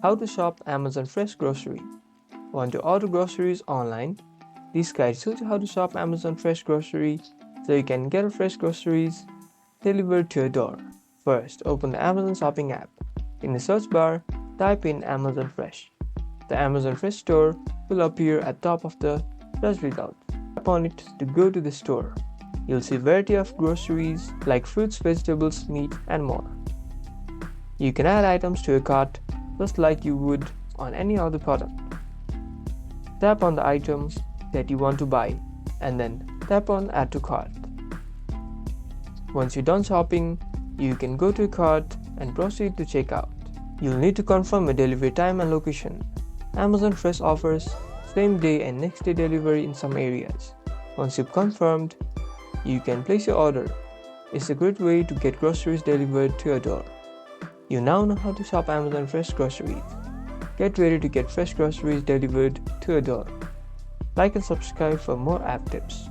How to shop Amazon Fresh Grocery. Want to order groceries online? This guide shows you how to shop Amazon Fresh Grocery so you can get fresh groceries delivered to your door. First, open the Amazon shopping app. In the search bar, type in Amazon Fresh. The Amazon Fresh store will appear at top of the search result. Tap on it to go to the store. You'll see a variety of groceries like fruits, vegetables, meat, and more. You can add items to your cart just like you would on any other product. Tap on the items that you want to buy and then tap on Add to Cart. Once you're done shopping, you can go to your cart and proceed to checkout. You'll need to confirm your delivery time and location. Amazon Fresh offers same day and next day delivery in some areas. Once you've confirmed, you can place your order. It's a great way to get groceries delivered to your door. You now know how to shop Amazon Fresh Groceries. Get ready to get fresh groceries delivered to your door. Like and subscribe for more app tips.